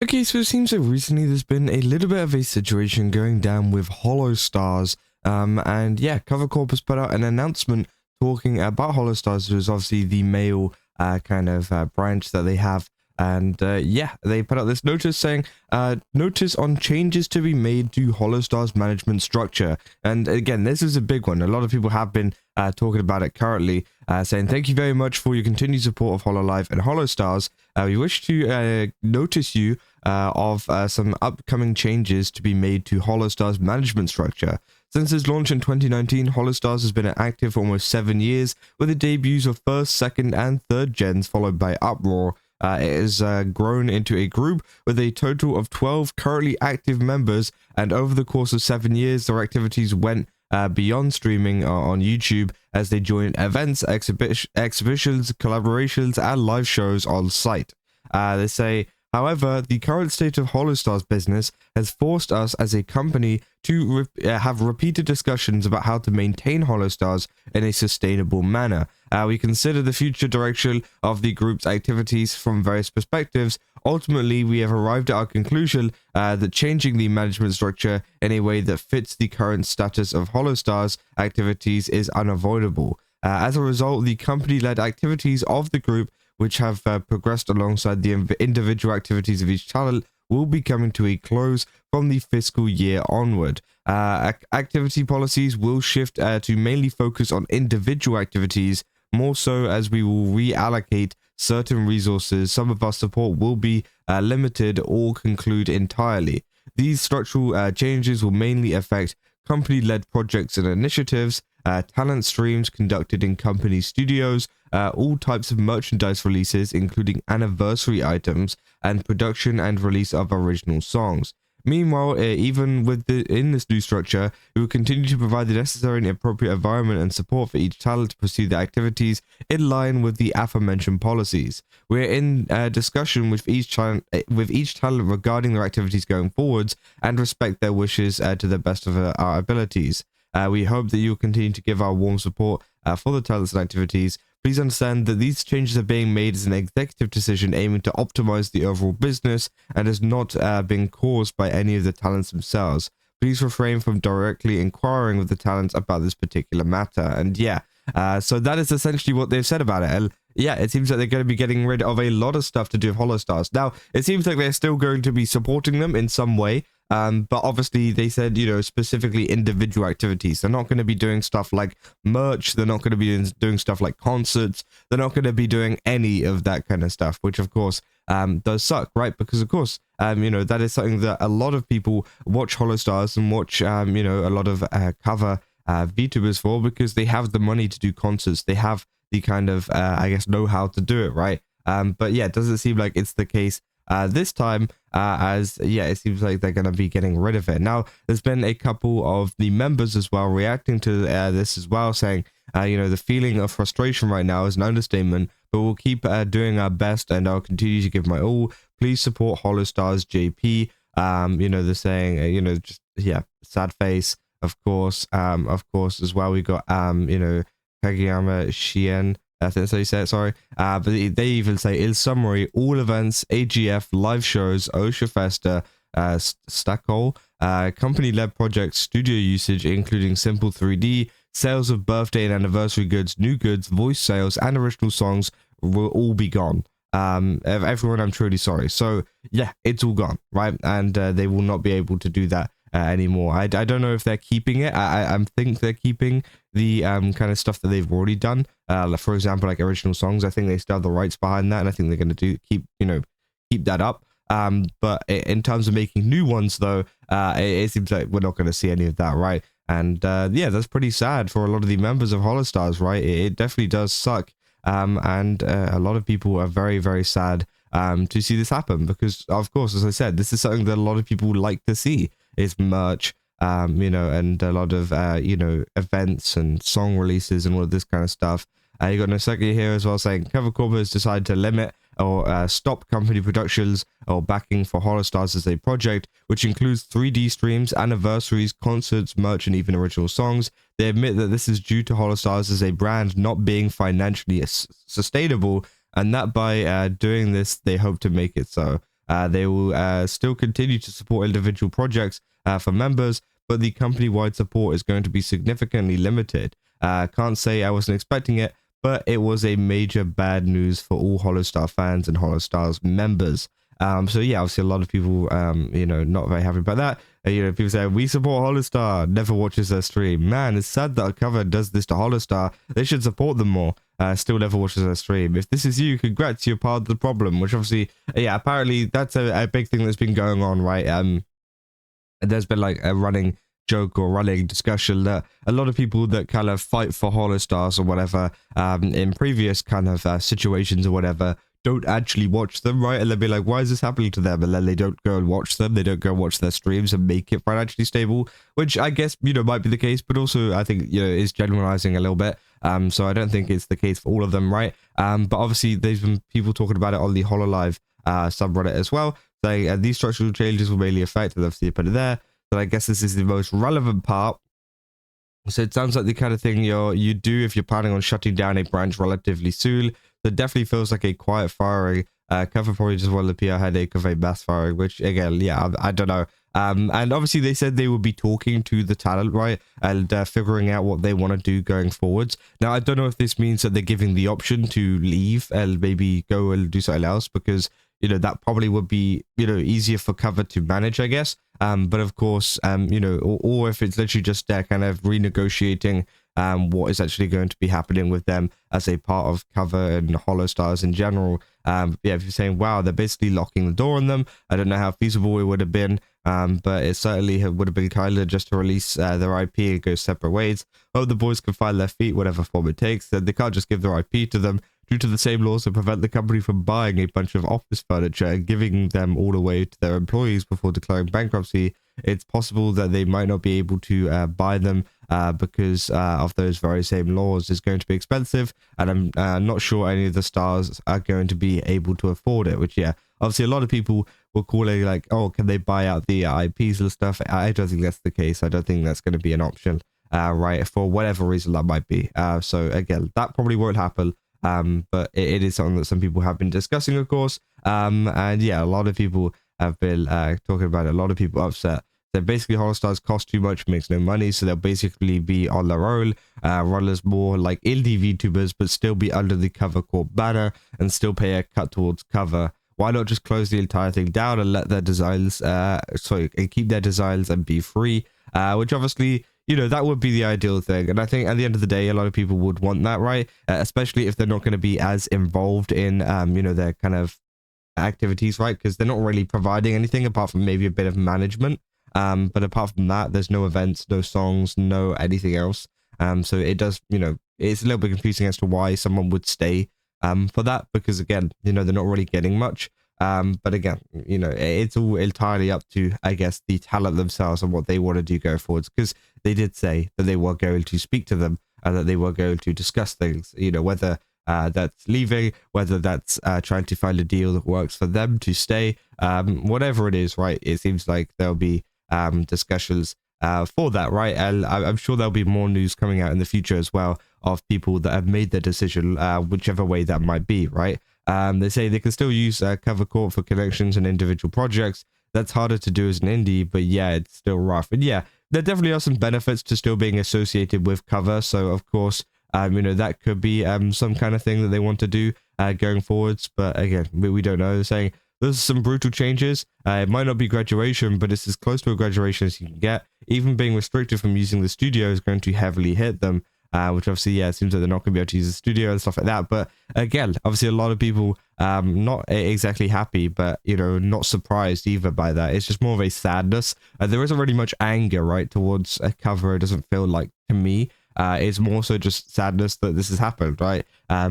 Okay, so it seems that recently there's been a little bit of a situation going down with HOLOSTARS. And yeah, Cover Corp has put out an announcement talking about HOLOSTARS, which is obviously the male kind of branch that they have. And yeah, they put out this notice saying, notice on changes to be made to HOLOSTARS management structure. And again, this is a big one. A lot of people have been talking about it currently, saying thank you very much for your continued support of hololive and HOLOSTARS. We wish to notice you of some upcoming changes to be made to HOLOSTARS management structure. Since its launch in 2019, HOLOSTARS has been active for almost 7 years, with the debuts of first, second, and third gens followed by Uproar. It has grown into a group with a total of 12 currently active members, and over the course of 7 years, their activities went beyond streaming on YouTube as they joined events, exhibitions, collaborations, and live shows on site. They say, however, the current state of HOLOSTARS business has forced us as a company to have repeated discussions about how to maintain HOLOSTARS in a sustainable manner. We consider the future direction of the group's activities from various perspectives. Ultimately, we have arrived at our conclusion that changing the management structure in a way that fits the current status of HOLOSTARS activities is unavoidable. As a result, the company-led activities of the group, which have progressed alongside the individual activities of each talent, will be coming to a close from the fiscal year onward. Activity policies will shift to mainly focus on individual activities, more so as we will reallocate certain resources. Some of our support will be limited or conclude entirely. These structural changes will mainly affect company-led projects and initiatives, talent streams conducted in company studios, all types of merchandise releases, including anniversary items, and production and release of original songs. Meanwhile, even in this new structure, we will continue to provide the necessary and appropriate environment and support for each talent to pursue their activities in line with the aforementioned policies. We're in discussion with each talent regarding their activities going forwards and respect their wishes to the best of our abilities. We hope that you will continue to give our warm support for the talents and activities. Please understand that these changes are being made as an executive decision aiming to optimize the overall business and has not been caused by any of the talents themselves. Please refrain from directly inquiring with the talents about this particular matter. And yeah, so that is essentially what they've said about it. And yeah, it seems like they're going to be getting rid of a lot of stuff to do with HOLOSTARS. Now, it seems like they're still going to be supporting them in some way. But obviously they said, specifically individual activities. They're not going to be doing stuff like merch. They're not going to be doing stuff like concerts. They're not going to be doing any of that kind of stuff, which of course does suck, right? Because of course, that is something that a lot of people watch HOLOSTARS and watch, a lot of cover VTubers for, because they have the money to do concerts. They have the kind of, know-how to do it, right? But yeah, it doesn't seem like it's the case this time, it seems like they're going to be getting rid of it. Now, there's been a couple of the members as well reacting to this as well, saying, the feeling of frustration right now is an understatement, but we'll keep doing our best and I'll continue to give my all. Please support HOLOSTARS JP. They're saying, sad face, of course, as well. We got, Kageyama Shien. I think that's how you say it, sorry. But they even say, in summary, all events, AGF, live shows, OSHA Festa, Stackhole, company-led projects, studio usage, including Simple 3D, sales of birthday and anniversary goods, new goods, voice sales, and original songs will all be gone. Everyone, I'm truly sorry. So, yeah, it's all gone, right? And they will not be able to do that anymore. I don't know if they're keeping it. I think they're keeping the kind of stuff that they've already done. For example, like original songs. I think they still have the rights behind that, and I think they're going to keep that up. But in terms of making new ones, though, it seems like we're not going to see any of that, right? And that's pretty sad for a lot of the members of HOLOSTARS, right? It definitely does suck. And a lot of people are very, very sad to see this happen, because, of course, as I said, this is something that a lot of people like to see, is merch, and a lot of, events and song releases and all of this kind of stuff. You got Noseki here as well saying, Cover Corp has decided to limit or stop company productions or backing for HOLOSTARS as a project, which includes 3D streams, anniversaries, concerts, merch, and even original songs. They admit that this is due to HOLOSTARS as a brand not being financially sustainable, and that by doing this, they hope to make it so. They will still continue to support individual projects for members, but the company-wide support is going to be significantly limited. Can't say I wasn't expecting it, but it was a major bad news for all HOLOSTAR fans and HOLOSTARS members. So yeah, obviously a lot of people, not very happy about that. People say, we support HOLOSTAR, never watches their stream. Man, it's sad that a cover does this to HOLOSTAR. They should support them more. Still never watches their stream. If this is you, congrats, you're part of the problem, which obviously, yeah, apparently that's a big thing that's been going on, right? There's been like a running joke or running discussion that a lot of people that kind of fight for HOLOSTARs or whatever, in previous kind of situations or whatever, don't actually watch them, right? And they'll be like, why is this happening to them? And then they don't go and watch them. They don't go and watch their streams and make it financially stable, which I guess, might be the case, but also I think, is generalizing a little bit. So I don't think it's the case for all of them, right? But obviously there's been people talking about it on the hololive subreddit as well, saying these structural changes will mainly affect, and obviously you put it there. But I guess this is the most relevant part. So it sounds like the kind of thing you do if you're planning on shutting down a branch relatively soon. So it definitely feels like a quiet firing. Cover probably just wanted the PR headache of a mass firing, which again, yeah, I don't know. And obviously they said they would be talking to the talent, right? And figuring out what they want to do going forwards. Now, I don't know if this means that they're giving the option to leave and maybe go and do something else, because that probably would be, easier for cover to manage, I guess. But of course, or if it's literally just kind of renegotiating what is actually going to be happening with them as a part of cover and HOLOSTARs in general. Yeah, if you're saying, wow, they're basically locking the door on them, I don't know how feasible it would have been, but it certainly would have been kinder just to release their IP and go separate ways. Hope the boys can find their feet, whatever form it takes. They can't just give their IP to them due to the same laws that prevent the company from buying a bunch of office furniture and giving them all away to their employees before declaring bankruptcy. It's possible that they might not be able to buy them because of those very same laws. Is going to be expensive, and I'm not sure any of the stars are going to be able to afford it, which, yeah, obviously a lot of people were calling like, oh, can they buy out the IPs and stuff? I don't think that's the case. I don't think that's going to be an option, right, for whatever reason that might be. So again, that probably won't happen. But it is something that some people have been discussing, of course. And yeah, a lot of people have been talking about it. A lot of people upset. So basically, HOLOSTARs cost too much, makes no money, so they'll basically be on their own, run as more like indie VTubers, but still be under the Cover Corp banner and still pay a cut towards cover. Why not just close the entire thing down and let their designs, and keep their designs and be free? Which obviously, that would be the ideal thing. And I think at the end of the day, a lot of people would want that, right? Especially if they're not going to be as involved in, their kind of activities, right? Because they're not really providing anything apart from maybe a bit of management. But apart from that, there's no events, no songs, no anything else. So it does, it's a little bit confusing as to why someone would stay for that, because again, they're not really getting much. But again, it's all entirely up to, I guess, the talent themselves and what they want to do going forwards, because they did say that they were going to speak to them and that they were going to discuss things, whether that's leaving, whether that's trying to find a deal that works for them to stay, whatever it is, right? It seems like there'll be discussions for that, right? And I'm sure there'll be more news coming out in the future as well of people that have made their decision, whichever way that might be, right? They say they can still use Cover Corp for connections and individual projects. That's harder to do as an indie, but yeah, it's still rough. And yeah, there definitely are some benefits to still being associated with Cover. So of course, that could be some kind of thing that they want to do going forwards. But again, we don't know. They're saying there's some brutal changes. It might not be graduation, but it's as close to a graduation as you can get. Even being restricted from using the studio is going to heavily hit them. Which obviously, yeah, it seems like they're not going to be able to use the studio and stuff like that. But again, obviously a lot of people not exactly happy, but, not surprised either by that. It's just more of a sadness. There isn't really much anger, right, towards a cover. It doesn't feel like, to me. It's more so just sadness that this has happened, right?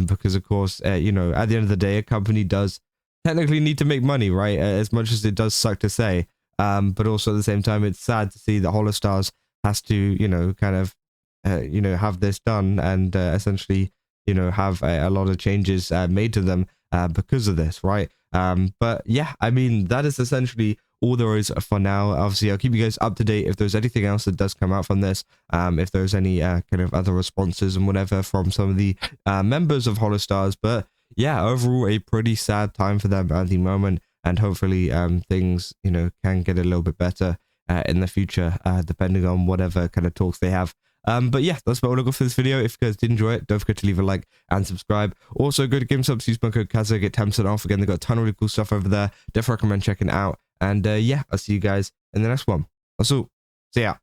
Because, of course, at the end of the day, a company does technically need to make money, right? As much as it does suck to say. But also at the same time, it's sad to see that HOLOSTARS has to, kind of, have this done and essentially, have a lot of changes made to them because of this, right? But yeah, I mean, that is essentially all there is for now. Obviously, I'll keep you guys up to date if there's anything else that does come out from this, if there's any kind of other responses and whatever from some of the members of HOLOSTARS. But yeah, overall, a pretty sad time for them at the moment. and hopefully things, you know, can get a little bit better in the future, depending on whatever kind of talks they have. But yeah, that's about all I got for this video. If you guys did enjoy it, don't forget to leave a like and subscribe. Also, go to GameStop, use my code Kaza, get 10% off. Again, they got a ton of really cool stuff over there. Definitely recommend checking it out. And yeah, I'll see you guys in the next one. That's all. See ya.